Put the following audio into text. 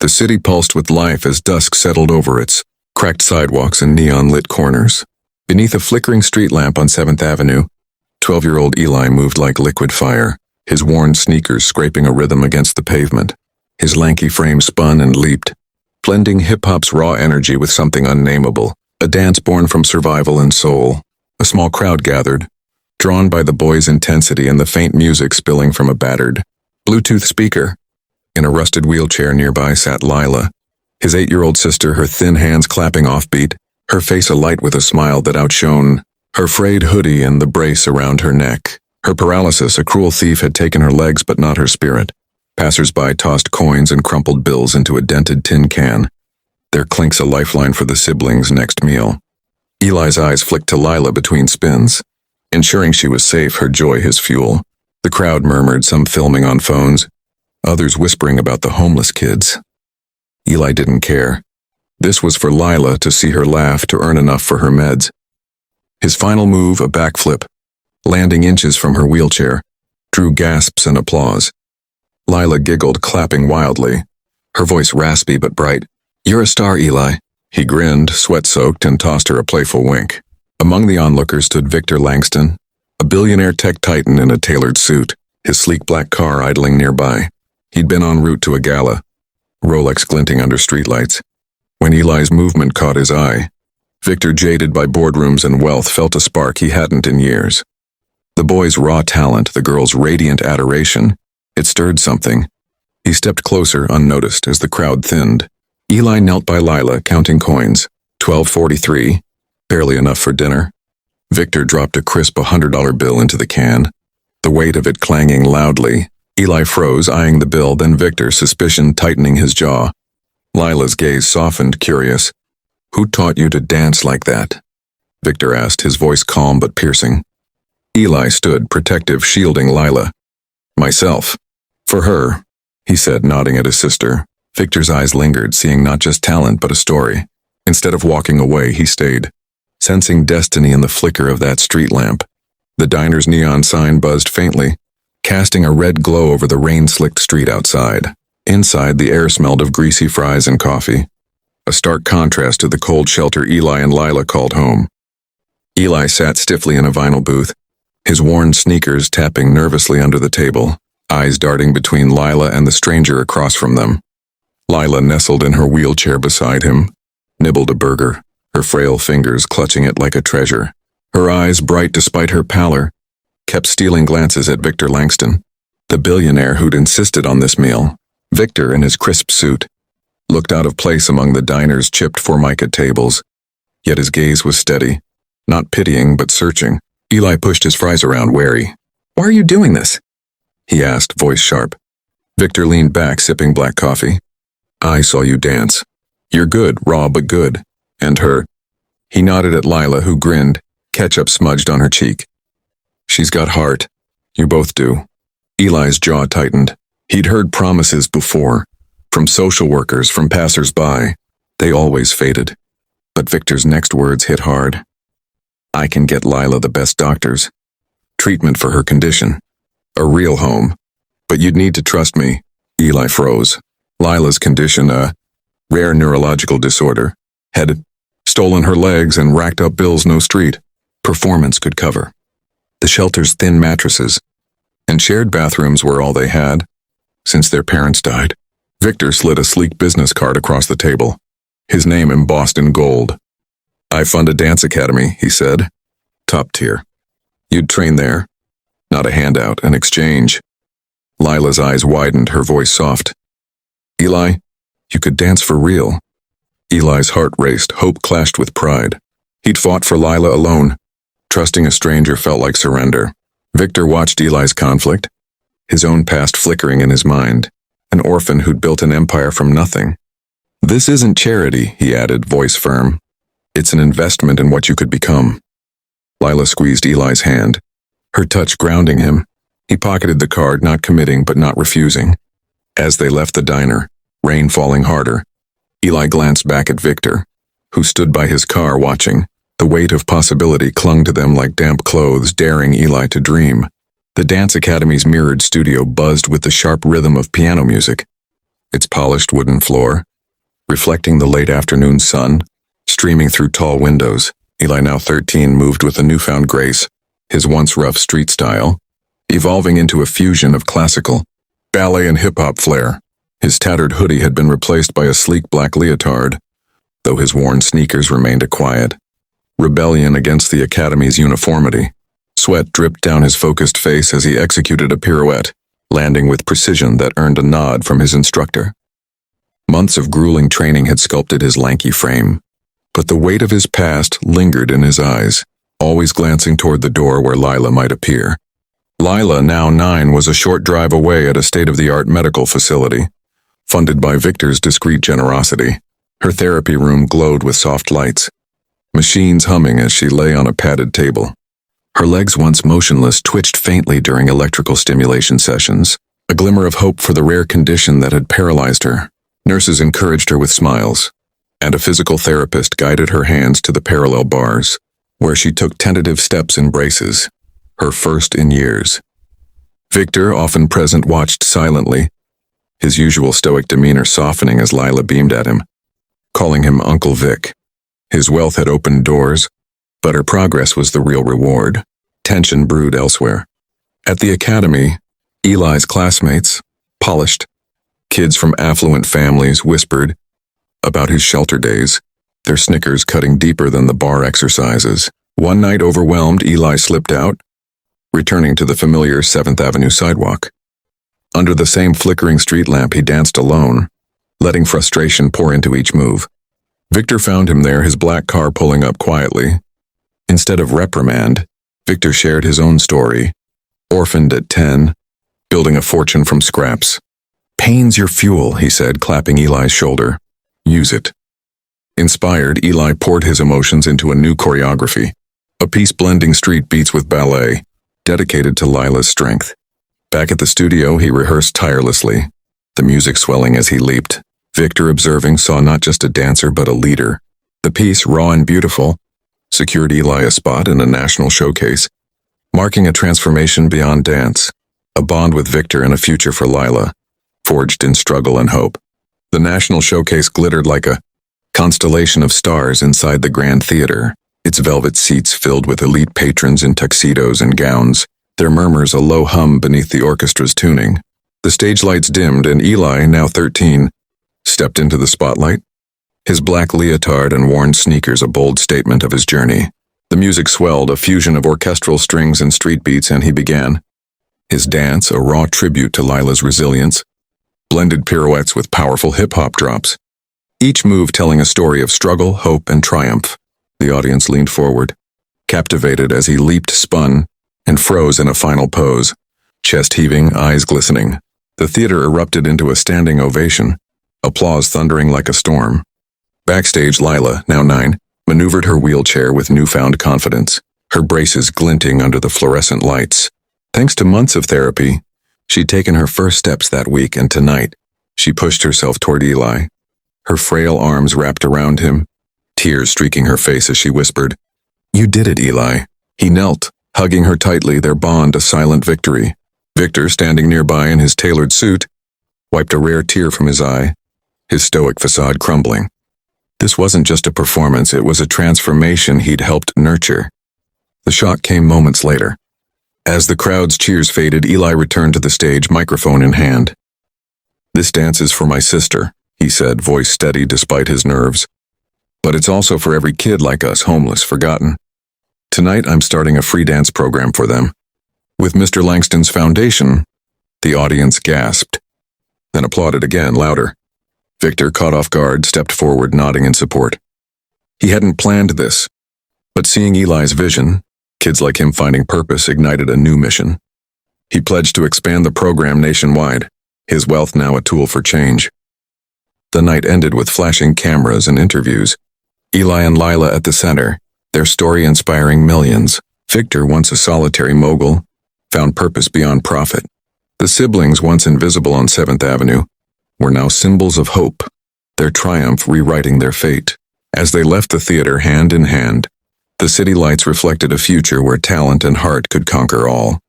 The city pulsed with life as dusk settled over its cracked sidewalks and neon-lit corners. Beneath a flickering street lamp on 7th Avenue, 12-year-old Eli moved like liquid fire, his worn sneakers scraping a rhythm against the pavement. His lanky frame spun and leaped, blending hip-hop's raw energy with something unnameable, a dance born from survival and soul. A small crowd gathered, drawn by the boy's intensity and the faint music spilling from a battered Bluetooth speaker. In a rusted wheelchair nearby sat Lila, his 8-year-old sister, her thin hands clapping offbeat, her face alight with a smile that outshone her frayed hoodie and the brace around her neck. Her paralysis, a cruel thief, had taken her legs but not her spirit. Passers-by tossed coins and crumpled bills into a dented tin can, their clinks a lifeline for the siblings' next meal. Eli's eyes flicked to Lila between spins, ensuring she was safe, her joy his fuel. The crowd murmured, some filming on phones, others whispering about the homeless kids. Eli didn't care. This was for Lila to see her laugh, to earn enough for her meds. His final move, a backflip, landing inches from her wheelchair, drew gasps and applause. Lila giggled, clapping wildly, her voice raspy but bright. "You're a star, Eli." He grinned, sweat-soaked, and tossed her a playful wink. Among the onlookers stood Victor Langston, a billionaire tech titan in a tailored suit, his sleek black car idling nearby. He'd been en route to a gala, Rolex glinting under streetlights. When Eli's movement caught his eye, Victor, jaded by boardrooms and wealth, felt a spark he hadn't in years. The boy's raw talent, the girl's radiant adoration, it stirred something. He stepped closer, unnoticed, as the crowd thinned. Eli knelt by Lila, counting coins. $12.43, barely enough for dinner. Victor dropped a crisp $100 bill into the can, the weight of it clanging loudly. Eli froze, eyeing the bill, then Victor, suspicion tightening his jaw. Lila's gaze softened, curious. "Who taught you to dance like that?" Victor asked, his voice calm but piercing. Eli stood, protective, shielding Lila. "Myself. For her," he said, nodding at his sister. Victor's eyes lingered, seeing not just talent but a story. Instead of walking away, he stayed, sensing destiny in the flicker of that street lamp. The diner's neon sign buzzed faintly, casting a red glow over the rain-slicked street outside. Inside, the air smelled of greasy fries and coffee, a stark contrast to the cold shelter Eli and Lila called home. Eli sat stiffly in a vinyl booth, his worn sneakers tapping nervously under the table, eyes darting between Lila and the stranger across from them. Lila nestled in her wheelchair beside him, nibbled a burger, her frail fingers clutching it like a treasure. Her eyes, bright despite her pallor, kept stealing glances at Victor Langston, the billionaire who'd insisted on this meal. Victor, in his crisp suit, looked out of place among the diner's chipped formica tables, yet his gaze was steady, not pitying but searching. Eli pushed his fries around, wary. "Why are you doing this?" he asked, voice sharp. Victor leaned back, sipping black coffee. "I saw you dance. You're good, raw but good. And her." He nodded at Lila, who grinned, ketchup smudged on her cheek. "She's got heart. You both do." Eli's jaw tightened. He'd heard promises before, from social workers, from passers-by. They always faded. But Victor's next words hit hard. "I can get Lila the best doctors. Treatment for her condition. A real home. But you'd need to trust me." Eli froze. Lila's condition, a rare neurological disorder, had stolen her legs and racked up bills no street, performance could cover. The shelter's thin mattresses and shared bathrooms were all they had since their parents died. Victor slid a sleek business card across the table, his name embossed in gold. "I fund a dance academy," he said. "Top tier. You'd train there. Not a handout, an exchange." Lila's eyes widened, her voice soft. "Eli, you could dance for real." Eli's heart raced, hope clashed with pride. He'd fought for Lila alone. Trusting a stranger felt like surrender. Victor watched Eli's conflict, his own past flickering in his mind, an orphan who'd built an empire from nothing. "This isn't charity," he added, voice firm. "It's an investment in what you could become." Lila squeezed Eli's hand, her touch grounding him. He pocketed the card, not committing but not refusing. As they left the diner, rain falling harder, Eli glanced back at Victor, who stood by his car watching. The weight of possibility clung to them like damp clothes, daring Eli to dream. The dance academy's mirrored studio buzzed with the sharp rhythm of piano music. its polished wooden floor, reflecting the late afternoon sun, streaming through tall windows. Eli, now 13, moved with a newfound grace, his once rough street style, evolving into a fusion of classical, ballet and hip-hop flair. His tattered hoodie had been replaced by a sleek black leotard, though his worn sneakers remained a quiet rebellion against the academy's uniformity. Sweat dripped down his focused face as he executed a pirouette, landing with precision that earned a nod from his instructor. Months of grueling training had sculpted his lanky frame, but the weight of his past lingered in his eyes, always glancing toward the door where Lila might appear. Lila, now 9, was a short drive away at a state-of-the-art medical facility, funded by Victor's discreet generosity. Her therapy room glowed with soft lights, machines humming as she lay on a padded table. Her legs, once motionless, twitched faintly during electrical stimulation sessions, a glimmer of hope for the rare condition that had paralyzed her. Nurses encouraged her with smiles, and a physical therapist guided her hands to the parallel bars, where she took tentative steps in braces, her first in years. Victor, often present, watched silently, his usual stoic demeanor softening as Lila beamed at him, calling him Uncle Vic. His wealth had opened doors, but her progress was the real reward. Tension brewed elsewhere. At the academy, Eli's classmates, polished kids from affluent families, whispered about his shelter days, their snickers cutting deeper than the bar exercises. One night, overwhelmed, Eli slipped out, returning to the familiar 7th Avenue sidewalk. Under the same flickering street lamp, he danced alone, letting frustration pour into each move. Victor found him there, his black car pulling up quietly. Instead of reprimand, Victor shared his own story. Orphaned at 10, building a fortune from scraps. "Pain's your fuel," he said, clapping Eli's shoulder. "Use it." Inspired, Eli poured his emotions into a new choreography, a piece blending street beats with ballet, dedicated to Lila's strength. Back at the studio, he rehearsed tirelessly, the music swelling as he leaped. Victor, observing, saw not just a dancer but a leader. The piece, raw and beautiful, secured Eli a spot in a national showcase, marking a transformation beyond dance, a bond with Victor and a future for Lila, forged in struggle and hope. The national showcase glittered like a constellation of stars inside the Grand Theater, its velvet seats filled with elite patrons in tuxedos and gowns, their murmurs a low hum beneath the orchestra's tuning. The stage lights dimmed and Eli, now 13, stepped into the spotlight, his black leotard and worn sneakers a bold statement of his journey. The music swelled, a fusion of orchestral strings and street beats, and he began. His dance, a raw tribute to Lila's resilience, blended pirouettes with powerful hip-hop drops, each move telling a story of struggle, hope, and triumph. The audience leaned forward, captivated as he leaped, spun, and froze in a final pose, chest heaving, eyes glistening. The theater erupted into a standing ovation, applause thundering like a storm. Backstage, Lila, now 9, maneuvered her wheelchair with newfound confidence, her braces glinting under the fluorescent lights. Thanks to months of therapy, she'd taken her first steps that week, and tonight, she pushed herself toward Eli, her frail arms wrapped around him, tears streaking her face as she whispered, "You did it, Eli." He knelt, hugging her tightly, their bond a silent victory. Victor, standing nearby in his tailored suit, wiped a rare tear from his eye, his stoic facade crumbling. This wasn't just a performance, it was a transformation he'd helped nurture. The shock came moments later. As the crowd's cheers faded, Eli returned to the stage, microphone in hand. "This dance is for my sister," he said, voice steady despite his nerves. "But it's also for every kid like us, homeless, forgotten. Tonight I'm starting a free dance program for them. With Mr. Langston's foundation." The audience gasped, then applauded again, louder. Victor, caught off guard, stepped forward, nodding in support. He hadn't planned this, but seeing Eli's vision, kids like him finding purpose, ignited a new mission. He pledged to expand the program nationwide, his wealth now a tool for change. The night ended with flashing cameras and interviews. Eli and Lila at the center, their story inspiring millions. Victor, once a solitary mogul, found purpose beyond profit. The siblings, once invisible on 7th Avenue, were now symbols of hope, their triumph rewriting their fate. As they left the theater hand in hand, the city lights reflected a future where talent and heart could conquer all.